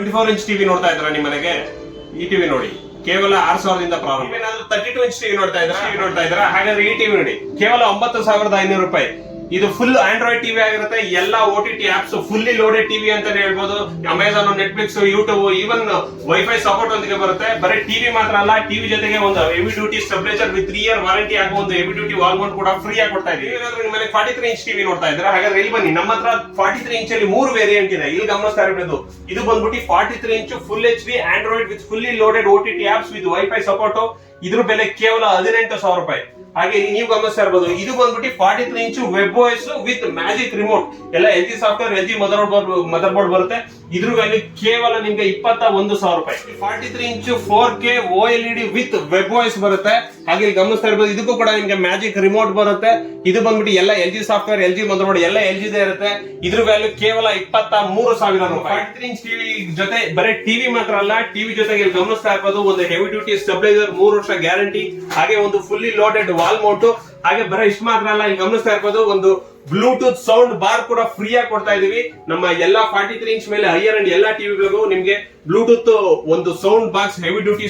24 inch TV ನೋಡ್ತಾ ಇದ್ರ ನಿಮ್ಮ ಮನೆಗೆ ಈ ಟಿವಿ ನೋಡಿ ಕೇವಲ 6000 ಇಂದ ಪ್ರಾರಂಭ. ಏನಾದ್ರು 32 ಇಂಚ್ ಟಿವಿ ನೋಡ್ತಾ ಇದ್ರ ಹಾಗಾದ್ರೆ ಈ ಟಿವಿ ನೋಡಿ ಕೇವಲ 9500 ರೂಪಾಯಿ. ಇದು ಫುಲ್ ಆಂಡ್ರಾಯ್ಡ್ ಟಿವಿ ಆಗಿರುತ್ತೆ. ಎಲ್ಲ OTT apps fully loaded TV ಅಂತಾನೆ ಹೇಳ್ಬೋದು. Amazon, Netflix, YouTube, even wifi support ಒಂದಿಗೆ ಬರುತ್ತೆ. ಬರೀ ಟಿವಿ ಮಾತ್ರ ಅಲ್ಲ, ಟಿವಿ ಜೊತೆಗೆ ಒಂದು heavy duty stabiliser with 3 year warranty ಹಾಗೂ ಒಂದು ಹೆವಿ ಡ್ಯೂಟಿ ವಾಲ್ ಮೌಂಟ್ ಕೂಡ ಫ್ರೀ ಆಗಿ ಕೊಡ್ತಾ ಇದೀವಿ. ಏನಾದ್ರು ನಿಮ್ಮ ಮನೆ 43 ಇಂಚ್ ಟಿವಿ ನೋಡ್ತಾ ಇದ್ರೆ ಹಾಗಾದ್ರೆ ಇಲ್ಲಿ ಬನ್ನಿ. ನಮ್ಮ ಹತ್ರ 43 ಇಂಚ್ ಅಲ್ಲಿ 3 ವೇರಿಯಂಟ್ ಇದೆ. ಇಲ್ಲಿ ಗಮನಿಸ್ತಾ ಇರಬಹುದು, ಇದು ಬಂದ್ಬಿಟ್ಟು 43 inch full HD Android with fully loaded OTT apps with wifi support. ಇದ್ರ ಬೆಲೆ ಕೇವಲ 18000 ರೂಪಾಯಿ. ಹಾಗೆ ನೀವು ಗಮನಿಸ್ತಾ ಇರಬಹುದು, ಇದು ಬಂದ್ಬಿಟ್ಟು 43 inch web OS with magic remote. ಎಲ್ಲ LG software, LG mother board ಬರುತ್ತೆ. ಇದ್ರ ಬೆಲೆ ಕೇವಲ ನಿಮ್ಗೆ 21000 ರೂಪಾಯಿ. 43 inch 4K OLED with web OS ಬರುತ್ತೆ. ಹಾಗೆ ಇಲ್ಲಿ ಗಮನಿಸ್ತಾ ಇರಬಹುದು, ಇದಕ್ಕೂ ಕೂಡ ನಿಮ್ಗೆ ಮ್ಯಾಜಿಕ್ ರಿಮೋಟ್ ಬರುತ್ತೆ. ಇದು ಬಂದ್ಬಿಟ್ಟು ಎಲ್ಲ LG software, LG mother board ಎಲ್ಲ LG ದೇ ಇರುತ್ತೆ. ಇದ್ರ ವ್ಯಾಲ್ಯೂ ಕೇವಲ 23000 ರೂಪಾಯಿ. 43 ಇಂಚ್ ಟಿವಿ ಜೊತೆ ಬರೀ ಟಿವಿ ಮಾತ್ರ ಅಲ್ಲ, ಟಿವಿ ಜೊತೆಗೆ ಇಲ್ಲಿ ಗಮನಿಸ್ತಾ ಇರಬಹುದು ಒಂದು ಹೆವಿ ಡ್ಯೂಟಿ ಸ್ಟೆಬಿಲೈಸರ್, 3 ವರ್ಷ ಗ್ಯಾರಂಟಿ, ಹಾಗೆ ಒಂದು ಫುಲ್ಲಿ ಲೋಡೆಡ್ ವಾಲ್ ಮೌಂಟ್. ಹಾಗೆ ಬರೀ ಇಷ್ಟು ಮಾತ್ರ ಅಲ್ಲ, ಇಲ್ಲಿ ಗಮನಿಸ್ತಾ ಇರಬಹುದು ಒಂದು ಬ್ಲೂಟೂತ್ ಸೌಂಡ್ ಬಾರ್ ಕೂಡ ಫ್ರೀ ಆಗಿ ಕೊಡ್ತಾ ಇದೀವಿ. ನಮ್ಮ ಎಲ್ಲಾ 43 ಇಂಚ್ ಮೇಲೆ ಹೈಯರ್ ಅಂಡ್ ಎಲ್ಲಾ ಟಿವಿಗಳಿಗೂ ನಿಮ್ಗೆ ಬ್ಲೂಟೂತ್ ಒಂದು sound box, heavy duty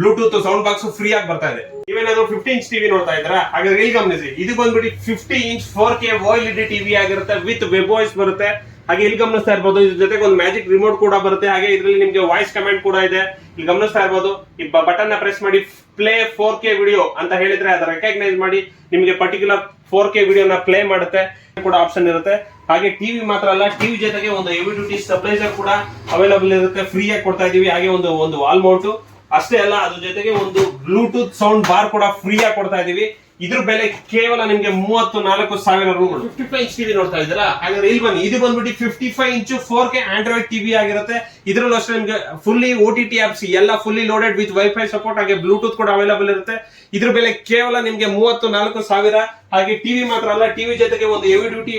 Bluetooth sound box free ಆಗಿ ಬರ್ತಾ ಇದೆ. ನೀವೇನಾದ್ರು 50 ಇಂಚ್ ಟಿವಿ ನೋಡ್ತಾ ಇದ್ರ ಹಾಗಾದ್ರೆ ಇಲ್ಲಿ ಗಮನಿಸಿ, ಇದು ಬಂದ್ಬಿಟ್ಟು 50 ಇಂಚ್ 4K OLED ಟಿವಿ ಆಗಿರುತ್ತೆ ವಿತ್ ವೆಬ್ OS ಬರುತ್ತೆ. ಹಾಗೆ ಇಲ್ಲಿ ಗಮನಿಸ್ತಾ ಇರಬಹುದು, ಇದ್ರ ಜೊತೆಗೆ ಒಂದು ಮ್ಯಾಜಿಕ್ ರಿಮೋಟ್ ಕೂಡ ಬರುತ್ತೆ. ಹಾಗೆ ಇದರಲ್ಲಿ ನಿಮ್ಗೆ ವಾಯ್ಸ್ ಕಮಾಂಡ್ ಕೂಡ ಇದೆ. ಇಲ್ಲಿ ಗಮನಿಸ್ತಾ ಇರಬಹುದು, ಈ ಬಟನ್ ನ ಪ್ರೆಸ್ ಮಾಡಿ ಪ್ಲೇ 4K ವಿಡಿಯೋ ಅಂತ ಹೇಳಿದ್ರೆ ಅದನ್ನ ರೆಕಗ್ನೈಸ್ ಮಾಡಿ ನಿಮಗೆ ಪರ್ಟಿಕ್ಯುಲರ್ 4K ವಿಡಿಯೋನ ಪ್ಲೇ ಮಾಡುತ್ತೆ ಕೂಡ ಆಪ್ಷನ್ ಇರುತ್ತೆ. ಹಾಗೆ ಟಿವಿ ಮಾತ್ರ ಅಲ್ಲ, ಟಿವಿ ಜೊತೆಗೆ ಒಂದು ಹೆವಿ ಡ್ಯೂಟಿ ಸ್ಟೆಬಿಲೈಸರ್ ಕೂಡ ಅವೈಲೇಬಲ್ ಇರುತ್ತೆ, ಫ್ರೀ ಆಗಿ ಕೊಡ್ತಾ ಇದೀವಿ. ಹಾಗೆ ಒಂದು ವಾಲ್ ಮೌಂಟ್ ಅಷ್ಟೇ ಅಲ್ಲ, ಅದ್ರ ಜೊತೆಗೆ ಒಂದು ಬ್ಲೂಟೂತ್ ಸೌಂಡ್ ಬಾರ್ ಕೂಡ ಫ್ರೀ ಆಗಿ ಕೊಡ್ತಾ ಇದೀವಿ. ಇದ್ರ ಬೆಲೆ ಕೇವಲ ನಿಮ್ಗೆ 34000 ರೂಪಾಯಿ. 55 ಇಂಚ್ ಟಿವಿ ನೋಡ್ತಾ ಇದ್ದೀರಾ ಹಾಗಾದ್ರೆ ಇಲ್ಲಿ ಬನ್ನಿ. ಇದು ಬಂದ್ಬಿಟ್ಟು 55 ಇಂಚ್ 4K ಆಂಡ್ರಾಯ್ಡ್ ಟಿವಿ ಆಗಿರುತ್ತೆ. ಇದ್ರಲ್ಲೂ ಅಷ್ಟೇ ನಿಮ್ಗೆ ಫುಲ್ಲಿ OTT ಆಪ್ಸ್ ಎಲ್ಲ fully loaded with wifi support, ಹಾಗೆ ಬ್ಲೂಟೂತ್ ಕೂಡ ಅವೈಲೇಬಲ್ ಇರುತ್ತೆ. ಇದ್ರ ಬೆಲೆ ಕೇವಲ ನಿಮ್ಗೆ 34000. ಹಾಗೆ ಟಿವಿ ಮಾತ್ರ ಅಲ್ಲ, ಟಿವಿ ಜೊತೆಗೆ ಒಂದು ಹೆವಿ ಡ್ಯೂಟಿ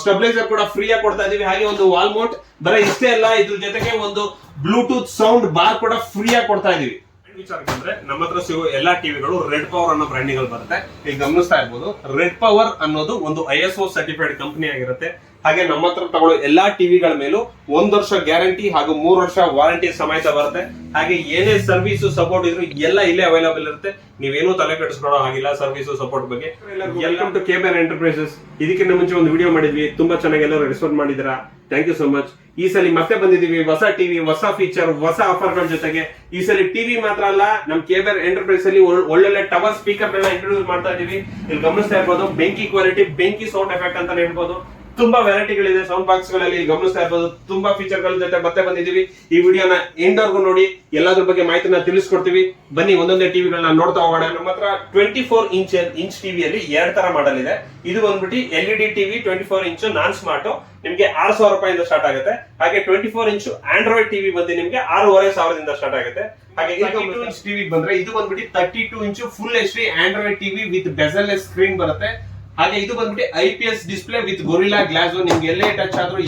ಸ್ಟೆಬಿಲೈಸರ್ ಕೂಡ ಫ್ರೀ ಆಗಿ ಕೊಡ್ತಾ ಇದೀವಿ. ಹಾಗೆ ಒಂದು ವಾಲ್ ಮೌಂಟ್. ಬರೀ ಇಷ್ಟೇ ಅಲ್ಲ, ಇದ್ರ ಜೊತೆಗೆ ಒಂದು ಬ್ಲೂಟೂತ್ ಸೌಂಡ್ ಬಾರ್ ಕೂಡ ಫ್ರೀ ಆಗಿ ಕೊಡ್ತಾ ಇದೀವಿ. ವಿಚಾರಕ್ಕೆ ಅಂದ್ರೆ ನಮ್ಮ ಹತ್ರ ಸಿಗೋ ಎಲ್ಲಾ ಟಿವಿಗಳು ರೆಡ್ ಪವರ್ ಅನ್ನೋ ಬ್ರ್ಯಾಂಡಿಂಗ್ ಬರುತ್ತೆ. ಈಗ ಗಮನಿಸ್ತಾ ಇರ್ಬೋದು, ರೆಡ್ ಪವರ್ ಅನ್ನೋದು ಒಂದು ISO ಸರ್ಟಿಫೈಡ್ ಕಂಪನಿ ಆಗಿರುತ್ತೆ. ಹಾಗೆ ನಮ್ಮ ಹತ್ರ ತಗೊಳ್ಳೋ ಎಲ್ಲಾ ಟಿವಿಗಳ ಮೇಲೂ 1 ವರ್ಷ ಗ್ಯಾರಂಟಿ ಹಾಗೂ 3 ವರ್ಷ ವಾರಂಟಿ ಸಮೇತ ಬರುತ್ತೆ. ಹಾಗೆ ಏನೇ ಸರ್ವಿಸ್ ಸಪೋರ್ಟ್ ಇದ್ರು ಎಲ್ಲ ಇಲ್ಲೇ ಅವೈಲೇಬಲ್ ಇರುತ್ತೆ. ನೀವೇನು ತಲೆ ಕೆಡಿಸ್ಕೊಳ್ಳೋ ಹಾಗಿಲ್ಲ ಸರ್ವಿಸ್ ಸಪೋರ್ಟ್ ಬಗ್ಗೆ. Welcome to KBR enterprises. ಇದಕ್ಕಿಂತ ಮುಂಚೆ ಒಂದು ವಿಡಿಯೋ ಮಾಡಿದ್ವಿ, ತುಂಬಾ ಚೆನ್ನಾಗಿ ಎಲ್ಲರೂ ರೆಸ್ಪಾಂಡ್ ಮಾಡಿದಿರಾ, ಥ್ಯಾಂಕ್ ಯು ಸೋ ಮಚ್. ಈ ಸಲ ಮತ್ತೆ ಬಂದಿದೀವಿ ಹೊಸ ಟಿವಿ, ಹೊಸ ಫೀಚರ್, ಹೊಸ ಆಫರ್ ಗಳ ಜೊತೆಗೆ. ಈ ಸಲ ಟಿವಿ ಮಾತ್ರ ಅಲ್ಲ, ನಮ್ KBR ಎಂಟರ್ಪ್ರೈಸ್ ಅಲ್ಲಿ ಒಳ್ಳೊಳ್ಳೆ ಟವರ್ ಸ್ಪೀಕರ್ ಗಳನ್ನ ಇಂಟ್ರೊಡ್ಯೂಸ್ ಮಾಡ್ತಾ ಇದೀವಿ. ಇಲ್ಲಿ ಗಮನಿಸ್ತಾ ಇರ್ಬೋದು, ಬೆಂಕಿ ಕ್ವಾಲಿಟಿ, ಬೆಂಕಿ ಸೌಂಡ್ ಎಫೆಕ್ಟ್ ಅಂತ ಹೇಳ್ಬೋದು. ತುಂಬಾ ವೆರೈಟಿಗಳಿದೆ ಸೌಂಡ್ ಬಾಕ್ಸ್ ಗಳಲ್ಲಿ. ಗಮನಿಸ್ತಾ ಇರ್ಬೋದು, ತುಂಬಾ ಫೀಚರ್ ಗಳ ಜೊತೆ ಮತ್ತೆ ಬಂದಿದೀವಿ. ಈ ವಿಡಿಯೋನ ಎಂಡ್ವರೆಗೂ ನೋಡಿ, ಎಲ್ಲಾದ್ರ ಬಗ್ಗೆ ಮಾಹಿತಿನ ತಿಳಿಸ್ಕೊಡ್ತೀವಿ. ಬನ್ನಿ ಒಂದೊಂದೇ ಟಿವಿಗಳನ್ನ ನೋಡ್ತಾ ಹೋಗೋಣ. ನಮ್ಮ ಹತ್ರ 24 ಇಂಚ್ ಟಿವಿಯಲ್ಲಿ 2 ತರ ಮಾಡಲ್ ಇದೆ. ಇದು ಬಂದ್ಬಿಟ್ಟು LED ಟಿವಿ 24 ಇಂಚ್ ನಾನ್ ಸ್ಮಾರ್ಟ್, ನಿಮ್ಗೆ 6000 ರೂಪಾಯಿಂದ ಸ್ಟಾರ್ಟ್ ಆಗುತ್ತೆ. ಹಾಗೆ 24 ಇಂಚ್ ಆಂಡ್ರಾಯ್ಡ್ ಟಿವಿ ಬಂದು ನಿಮ್ಗೆ 6500 ಸ್ಟಾರ್ಟ್ ಆಗುತ್ತೆ. ಹಾಗೆ 32 ಇಂಚ್ ಟಿವಿ ಬಂದ್ರೆ ಇದು ಬಂದ್ಬಿಟ್ಟು 32 inch full HD Android TV with bezel screen ಬರುತ್ತೆ. ಹಾಗೆ ಇದು ಬಂದ್ಬಿಟ್ಟು IPS display with gorilla glass. ನಿಮ್ಗೆ ಎಲ್ಲೇ ಟಚ್ ಆದ್ರೂ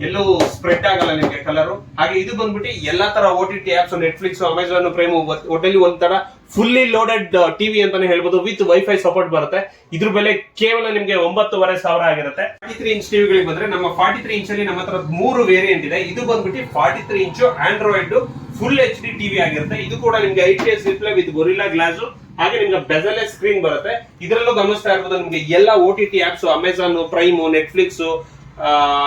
ಎಲ್ಲೂ ಸ್ಪ್ರೆಡ್ ಆಗಲ್ಲ ನಿಮ್ಗೆ ಕಲರ್. ಹಾಗೆ ಇದು ಬಂದ್ಬಿಟ್ಟು ಎಲ್ಲಾ ತರ OTT apps, Netflix, Amazon prime, ಒಟ್ಟಲ್ಲಿ ಒಂಥರ ಫುಲ್ಲಿ ಲೋಡೆಡ್ ಟಿವಿ ಅಂತಾನೆ ಹೇಳ್ಬೋದು ವಿತ್ ವೈಫೈ ಸಪೋರ್ಟ್ ಬರುತ್ತೆ. ಇದ್ರ ಬೆಲೆ ಕೇವಲ ನಿಮ್ಗೆ 9500 ಆಗಿರುತ್ತೆ. 43 ಇಂಚ್ ಟಿವಿಗಳಿಗೆ ಬಂದ್ರೆ ನಮ್ಮ 43 ಇಂಚ್ ಅಲ್ಲಿ ನಮ್ಮ ಹತ್ರ 3 ವೇರಿಯಂಟ್ ಇದೆ. ಇದು ಬಂದ್ಬಿಟ್ಟು 43 inch Android full HD TV ಆಗಿರುತ್ತೆ. ಇದು ಕೂಡ ನಿಮ್ಗೆ IPS display with gorilla glass, ಹಾಗೆ ನಿಮ್ಗೆ ಬೆಜಲ್ ಸ್ಕ್ರೀನ್ ಬರುತ್ತೆ. ಇದರಲ್ಲೂ ಗಮನಿಸ್ತಾ ಇರ್ಬೋದು, ನಿಮ್ಗೆ ಎಲ್ಲ OTT apps, Amazon prime, Netflix,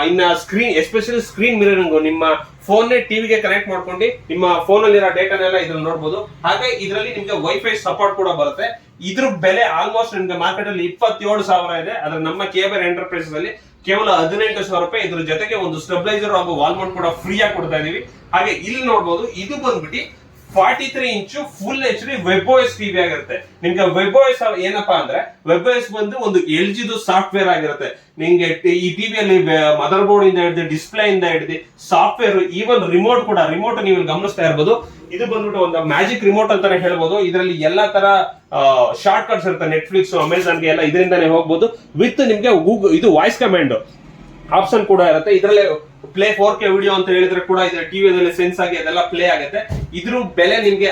ಇನ್ನ ಸ್ಕ್ರೀನ್, ಎಸ್ಪೆಷಲಿ ಸ್ಕ್ರೀನ್ ಮಿರರಿಂಗ್, ನಿಮ್ಮ ಫೋನ್ ಟಿವಿಗೆ ಕನೆಕ್ಟ್ ಮಾಡ್ಕೊಂಡು ನಿಮ್ಮ ಫೋನ್ ಅಲ್ಲಿರೋ ಡೇಟಾನೆಲ್ಲ ಇದ್ರಲ್ಲಿ ನೋಡಬಹುದು. ಹಾಗೆ ಇದರಲ್ಲಿ ನಿಮ್ಗೆ ವೈಫೈ ಸಪೋರ್ಟ್ ಕೂಡ ಬರುತ್ತೆ. ಇದ್ರ ಬೆಲೆ ಆಲ್ಮೋಸ್ಟ್ ನಿಮ್ಗೆ ಮಾರ್ಕೆಟ್ ಅಲ್ಲಿ 27000 ಇದೆ. ಆದ್ರೆ ನಮ್ಮ KBR ಎಂಟರ್ಪ್ರೈಸಸ್ ಅಲ್ಲಿ ಕೇವಲ 18000 ರೂಪಾಯಿ. ಇದ್ರ ಜೊತೆಗೆ ಒಂದು ಸ್ಟೆಬಿಲೈಸರ್ ಹಾಗೂ ವಾಲ್ ಮೌಂಟ್ ಕೂಡ ಫ್ರೀ ಆಗಿ ಕೊಡ್ತಾ ಇದೀವಿ. ಹಾಗೆ ಇಲ್ಲಿ ನೋಡಬಹುದು, ಇದು ಬಂದ್ಬಿಟ್ಟು 43 inch full HD web OS TV ಆಗಿರುತ್ತೆ. ನಿಮ್ಗೆ ವೆಬ್ OS ಏನಪ್ಪಾ ಅಂದ್ರೆ, ವೆಬ್ OS ಬಂದು ಒಂದು LG ಸಾಫ್ಟ್ವೇರ್ ಆಗಿರುತ್ತೆ. ನಿಮ್ಗೆ ಈ ಟಿವಿಯಲ್ಲಿ ಮದರ್ ಬೋರ್ಡ್ ಇಂದ ಹಿಡಿದು, ಡಿಸ್ಪ್ಲೇ ಇಂದ ಹಿಡಿದು, ಸಾಫ್ಟ್ವೇರ್, ಈವನ್ ರಿಮೋಟ್ ಕೂಡ. ರಿಮೋಟ್ ನೀವು ಗಮನಿಸ್ತಾ ಇರ್ಬೋದು, ಇದು ಬಂದ್ಬಿಟ್ಟು ಒಂದು ಮ್ಯಾಜಿಕ್ ರಿಮೋಟ್ ಅಂತಾನೆ ಹೇಳ್ಬೋದು. ಇದರಲ್ಲಿ ಎಲ್ಲಾ ತರ ಶಾರ್ಟ್ ಕಟ್ಸ್ ಇರುತ್ತೆ, ನೆಟ್ಫ್ಲಿಕ್ಸ್, ಅಮೆಜಾನ್ಗೆ ಎಲ್ಲ ಇದರಿಂದಾನೇ ಹೋಗ್ಬೋದು. ವಿತ್ ನಿಮ್ಗೆ ಇದು ವಾಯ್ಸ್ ಕಮಾಂಡ್ ಆಪ್ಷನ್ ಕೂಡ ಇರುತ್ತೆ. ಇದರಲ್ಲೇ ಪ್ಲೇ 4K ವಿಡಿಯೋ ಅಂತ ಹೇಳಿದ್ರೆ ಕೂಡ ಇದರ ಟಿವಿಯಲ್ಲಿ ಸೆನ್ಸ್ ಆಗಿ ಅದೆಲ್ಲ ಪ್ಲೇ ಆಗುತ್ತೆ. ಇದ್ರ ಬೆಲೆ ನಿಮ್ಗೆ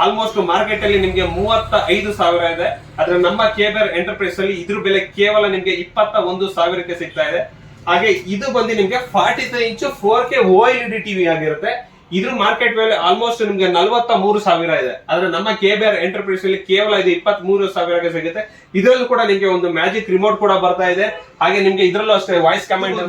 ಆಲ್ಮೋಸ್ಟ್ ಮಾರ್ಕೆಟ್ ಅಲ್ಲಿ ನಿಮ್ಗೆ 35000 ಇದೆ. ಆದ್ರೆ ನಮ್ಮ KBR ಎಂಟರ್ಪ್ರೈಸ್ ಅಲ್ಲಿ ಇದ್ರ ಬೆಲೆ ಕೇವಲ ನಿಮ್ಗೆ 21000 ಸಿಗ್ತಾ ಇದೆ. ಹಾಗೆ ಇದು ಬಂದು ನಿಮ್ಗೆ 43 ಇಂಚು 4K OLED ಟಿವಿ ಆಗಿರುತ್ತೆ. ಇದ್ರ ಮಾರ್ಕೆಟ್ ವ್ಯಾಲ್ಯೂ ಆಲ್ಮೋಸ್ಟ್ ನಿಮ್ಗೆ 43,000 ಇದೆ. ಆದ್ರೆ ನಮ್ಮ KBR ಎಂಟರ್ಪ್ರೈಸ್ ಅಲ್ಲಿ ಕೇವಲ ಇದು 23,000ಗೆ ಸಿಗುತ್ತೆ. ಇದರಲ್ಲೂ ಕೂಡ ನಿಮ್ಗೆ ಒಂದು ಮ್ಯಾಜಿಕ್ ರಿಮೋಟ್ ಕೂಡ ಬರ್ತಾ ಇದೆ. ಹಾಗೆ ನಿಮ್ಗೆ ಇದರಲ್ಲೂ ಅಷ್ಟೇ ವಾಯ್ಸ್ ಕಮಾಂಡ್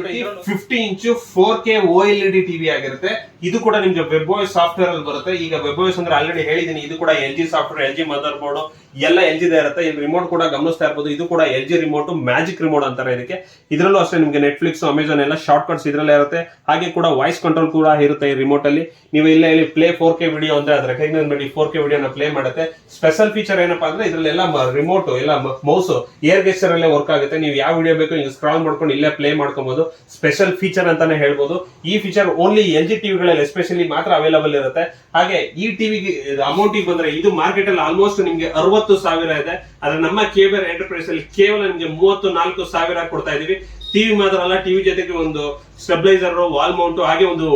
50 ಇಂಚು 4K OLED ಟಿವಿ ಆಗಿರುತ್ತೆ. ಇದು ಕೂಡ ನಿಮ್ಗೆ WebOS ಸಾಫ್ಟ್ವೇರ್ ಅಲ್ಲಿ ಬರುತ್ತೆ. ಈಗ WebOS ಅಂದ್ರೆ ಆಲ್ರೆಡಿ ಹೇಳಿದೀನಿ, ಇದು ಕೂಡ LG software, LG mother board ಎಲ್ಲ LG ಇರುತ್ತೆ. ಇಲ್ಲಿ ರಿಮೋಟ್ ಕೂಡ ಗಮನಿಸ್ತಾ ಇರಬಹುದು, ಇದು ಕೂಡ LG ರಿಮೋಟ್, ಮ್ಯಾಜಿಕ್ ರಿಮೋಟ್ ಅಂತಾರೆ ಇದಕ್ಕೆ. ಇದರಲ್ಲೂ ಅಷ್ಟೇ ನಿಮ್ಗೆ ನೆಟ್ಫ್ಲಿಕ್ಸ್, ಅಮೆಜಾನ್ ಎಲ್ಲ ಶಾರ್ಟ್ ಕಟ್ಸ್ ಇದ್ರಲ್ಲೇ ಇರುತ್ತೆ. ಹಾಗೆ ಕೂಡ ವಾಯ್ಸ್ ಕಂಟ್ರೋಲ್ ಕೂಡ ಇರುತ್ತೆ ಈ ರಿಮೋಟ್ ಅಲ್ಲಿ. ನೀವು ಇಲ್ಲಿ ಪ್ಲೇ 4K ವಿಡಿಯೋ ಅಂದ್ರೆ ಅದ್ರ ರೆಕಗ್ನೈಸ್ ಮಾಡಿ 4K ವಿಡಿಯೋನ ಪ್ಲೇ ಮಾಡುತ್ತೆ. ಸ್ಪೆಷಲ್ ಫೀಚರ್ ಏನಪ್ಪಾ ಅಂದ್ರೆ ಇದ್ರಲ್ಲೆಲ್ಲ ರಿಮೋಟ್ ಎಲ್ಲ ಮೌಸ್ ಏರ್ ಗೆಸ್ಚರ್ ಅಲ್ಲೇ ವರ್ಕ್ ಆಗುತ್ತೆ. ನೀವು ಯಾವ ವಿಡಿಯೋ ಬೇಕು ನೀವು ಸ್ಕ್ರಾಲ್ ಮಾಡ್ಕೊಂಡು ಇಲ್ಲೇ ಪ್ಲೇ ಮಾಡ್ಕೊಬಹುದು. ಸ್ಪೆಷಲ್ ಫೀಚರ್ ಅಂತಾನೆ ಹೇಳ್ಬೋದು. ಈ ಫೀಚರ್ ಓನ್ಲಿ LG ಟಿವಿಗಳಲ್ಲಿ ಎಸ್ಪೆಷಲಿ ಮಾತ್ರ ಅವೈಲೇಬಲ್ ಇರುತ್ತೆ. ಹಾಗೆ ಈ ಟಿವಿಗೆ ಅಮೌಂಟ್ ಬಂದ್ರೆ ಇದು ಮಾರ್ಕೆಟ್ ಅಲ್ಲಿ ಆಲ್ಮೋಸ್ಟ್ ನಿಮ್ಗೆ 60,000 ಇದೆ. ಆದ್ರೆ ನಮ್ಮ KBR ಎಂಟರ್ಪ್ರೈಸ್ ಅಲ್ಲಿ ಕೇವಲ ನಿಮ್ಗೆ 34,000 ಕೊಡ್ತಾ ಇದೀವಿ. ಟಿವಿ ಮಾತ್ರ ಅಲ್ಲ, ಟಿವಿ ಜೊತೆಗೆ ಒಂದು ಸ್ಟೆಬಿಲೈಸರ್, ವಾಲ್ ಮೌಂಟ್, ಹಾಗೆ ಒಂದು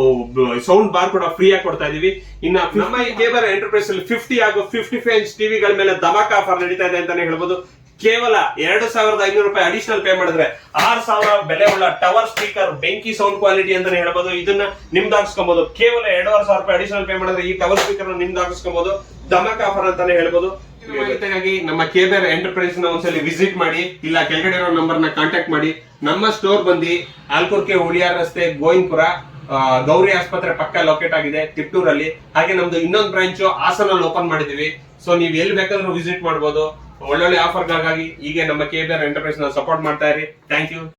ಸೌಂಡ್ ಬಾರ್ ಕೂಡ ಫ್ರೀ ಆಗಿ ಕೊಡ್ತಾ ಇದೀವಿ. ಇನ್ನ ನಮ್ಮ KBR ಎಂಟರ್ಪ್ರೈಸ್ ಅಲ್ಲಿ 50 ಹಾಗೂ 55 ಇಂಚ್ ಟಿವಿಗಳ ಮೇಲೆ ಧಮಾಕ ಆಫರ್ ನಡೀತಾ ಇದೆ ಅಂತಾನೆ ಹೇಳ್ಬೋದು. ಕೇವಲ 2,500 ರೂಪಾಯಿ ಅಡಿಷನಲ್ ಪೇ ಮಾಡಿದ್ರೆ 6,000 ಬೆಲೆ ಉಳ್ಳ ಟವರ್ ಸ್ಪೀಕರ್, ಬೆಂಕಿ ಸೌಂಡ್ ಕ್ವಾಲಿಟಿ ಅಂತಾನೆ ಹೇಳ್ಬೋದು. ಇದನ್ನ ನಿಮ್ದು ಹಾಕಿಸ್ಕೊಬಹುದು. ಕೇವಲ 2,500 ರೂಪಾಯಿ ಅಡಿಷನಲ್ ಪೇ ಮಾಡಿದ್ರೆ ಈ ಟವರ್ ಸ್ಪೀಕರ್ ನಿಮ್ದು ಹಾಕಿಸ್ಕೊಬಹುದು. ಧಮಾಕ ಆಫರ್ ಅಂತಾನೆ ಹೇಳ್ಬೋದು. ಮಾಹಿತಿಗಾಗಿ ನಮ್ಮ KBR ಎಂಟರ್ಪ್ರೈಸ್ ನ ಒಂದ್ಸಲಿ ವಿಸಿಟ್ ಮಾಡಿ, ಇಲ್ಲ ಕೆಳಗಡೆ ಇರೋ ನಂಬರ್ ನ ಕಾಂಟ್ಯಾಕ್ಟ್ ಮಾಡಿ. ನಮ್ಮ ಸ್ಟೋರ್ ಬಂದು ಆಲ್ಕೂರ್ಕೆ ಹುಳಿಯಾರ್ ರಸ್ತೆ, ಗೋವಿಂದಪುರ, ಗೌರಿ ಆಸ್ಪತ್ರೆ ಪಕ್ಕ ಲೊಕೇಟ್ ಆಗಿದೆ ತಿಪ್ಟೂರಲ್ಲಿ. ಹಾಗೆ ನಮ್ದು ಇನ್ನೊಂದು ಬ್ರಾಂಚ್ ಹಾಸನಲ್ಲಿ ಓಪನ್ ಮಾಡಿದೀವಿ. ಸೊ ನೀವು ಎಲ್ಲಿ ಬೇಕಾದ್ರೂ ವಿಸಿಟ್ ಮಾಡಬಹುದು. ಒಳ್ಳೊಳ್ಳೆ ಆಫರ್ಗಾಗಿ ಹೀಗೆ ನಮ್ಮ KBR ಎಂಟರ್ಪ್ರೈಸ್ ನ ಸಪೋರ್ಟ್ ಮಾಡ್ತಾ ಇರಿ. Thank you.